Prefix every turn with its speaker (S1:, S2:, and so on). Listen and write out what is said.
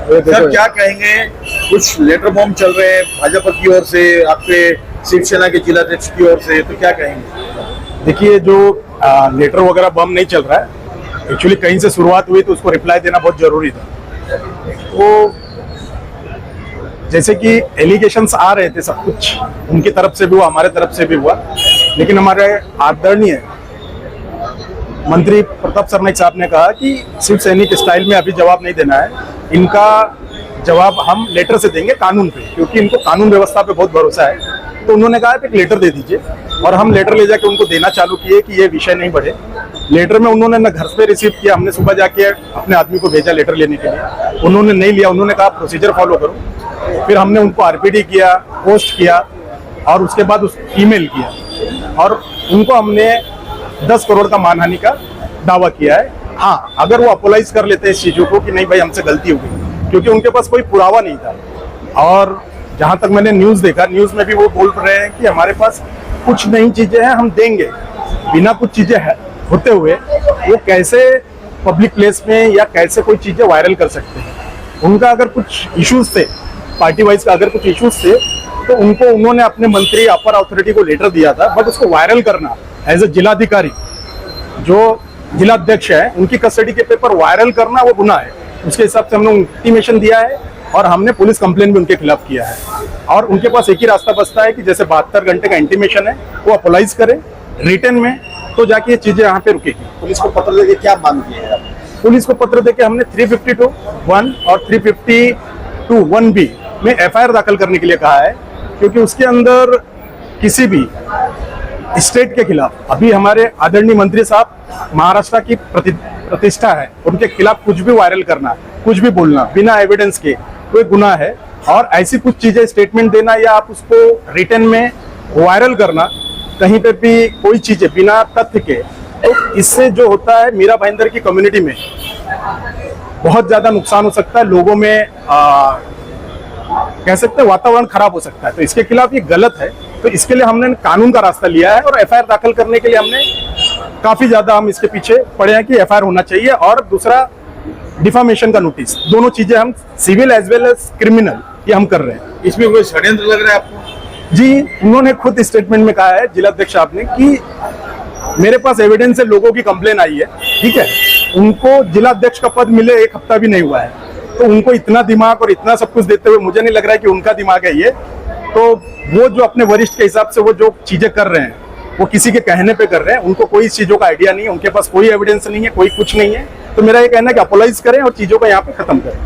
S1: Sir क्या कहेंगे, कुछ लेटर बॉम्ब चल रहे हैं भाजपा की ओर से, आपके शिवसेना के जिलाध्यक्ष की ओर से, तो क्या कहेंगे?
S2: देखिए, जो लेटर वगैरह बम नहीं चल रहा है, एक्चुअली कहीं से शुरुआत हुई तो उसको रिप्लाई देना बहुत जरूरी था। तो जैसे कि एलिगेशंस आ रहे थे, सब कुछ उनकी तरफ से भी हुआ, हमारे तरफ से भी हुआ, लेकिन हमारे आदरणीय मंत्री प्रताप सरनाईक साहब ने कहा कि शिव सैनिक स्टाइल में अभी जवाब नहीं देना है, इनका जवाब हम लेटर से देंगे कानून पे, क्योंकि इनको कानून व्यवस्था पे बहुत भरोसा है। तो उन्होंने कहा एक लेटर दे दीजिए, और हम लेटर ले जाके उनको देना चालू किए कि ये विषय नहीं बढ़े। लेटर में उन्होंने न घर पे रिसीव किया, हमने सुबह जाके अपने आदमी को भेजा लेटर लेने के लिए, उन्होंने नहीं लिया, उन्होंने कहा प्रोसीजर फॉलो करो। फिर हमने उनको आरपीडी किया, पोस्ट किया, और उसके बाद उस ईमेल किया, और उनको हमने 10 करोड़ का मानहानि का दावा किया है। हाँ, अगर वो अपोलाइज कर लेते हैं इस चीज़ों को कि नहीं भाई हमसे गलती हो गई, क्योंकि उनके पास कोई पुरावा नहीं था। और जहाँ तक मैंने न्यूज़ देखा, न्यूज़ में भी वो बोल रहे हैं कि हमारे पास कुछ नई चीज़ें हैं, हम देंगे। बिना कुछ चीज़ें होते हुए वो कैसे पब्लिक प्लेस में या कैसे कोई चीज़ें वायरल कर सकते हैं? उनका अगर कुछ इश्यूज थे, पार्टी वाइज का अगर कुछ इश्यूज थे, तो उनको उन्होंने अपने मंत्री अपर अथॉरिटी को लेटर दिया था, बट उसको वायरल करना एज ए जिलाधिकारी, जो जिलाध्यक्ष है, उनकी कस्टडी के पेपर वायरल करना वो गुनाह है। उसके हिसाब से हमने इंटीमेशन दिया है, और हमने पुलिस कंप्लेन भी उनके खिलाफ किया है। और उनके पास एक ही रास्ता बचता है कि जैसे 72 घंटे का इंटीमेशन है, वो अपोलाइज करे रिटर्न में, तो जाके ये चीजें यहाँ पे रुकेगी।
S1: पुलिस को पत्र देके क्या मांग किया है?
S2: पुलिस को पत्र देके हमने 352(1) और 352(1)B में FIR दाखिल करने के लिए कहा है, क्योंकि उसके अंदर किसी भी स्टेट के खिलाफ, अभी हमारे आदरणीय मंत्री साहब महाराष्ट्र की प्रतिष्ठा है, उनके खिलाफ कुछ भी वायरल करना, कुछ भी बोलना बिना एविडेंस के कोई गुनाह है। और ऐसी कुछ चीजें स्टेटमेंट देना या आप उसको रिटर्न में वायरल करना, कहीं पे भी कोई चीजें बिना तथ्य के, तो इससे जो होता है मीरा भाईंदर की कम्युनिटी में बहुत ज्यादा नुकसान हो सकता है। लोगों में कह सकते हैं वातावरण खराब हो सकता है। तो इसके खिलाफ ये गलत है, तो इसके लिए हमने कानून का रास्ता लिया है, और FIR दाखिल करने के लिए हमने काफी ज्यादा हम इसके पीछे पड़े हैं कि FIR होना चाहिए। और दूसरा डिफामेशन का नोटिस, दोनों चीजें हम civil as well as criminal ये हम कर रहे हैं।
S1: इसमें कोई षड्यंत्र लग रहा है आपको?
S2: जी, उन्होंने खुद स्टेटमेंट में कहा है जिलाध्यक्ष साहब ने कि मेरे पास एविडेंस है, लोगों की कंप्लेन आई है, ठीक है, उनको जिलाध्यक्ष का पद मिले 1 हफ्ता भी नहीं हुआ है, तो उनको इतना दिमाग और इतना सब कुछ देते हुए मुझे नहीं लग रहा है कि उनका दिमाग है ये। तो वो जो अपने वरिष्ठ के हिसाब से वो जो चीजें कर रहे हैं, वो किसी के कहने पे कर रहे हैं, उनको कोई चीजों का आइडिया नहीं है, उनके पास कोई एविडेंस नहीं है, कोई कुछ नहीं है। तो मेरा ये कहना है कि अपोलाइज करें और चीजों को यहाँ पे खत्म करें।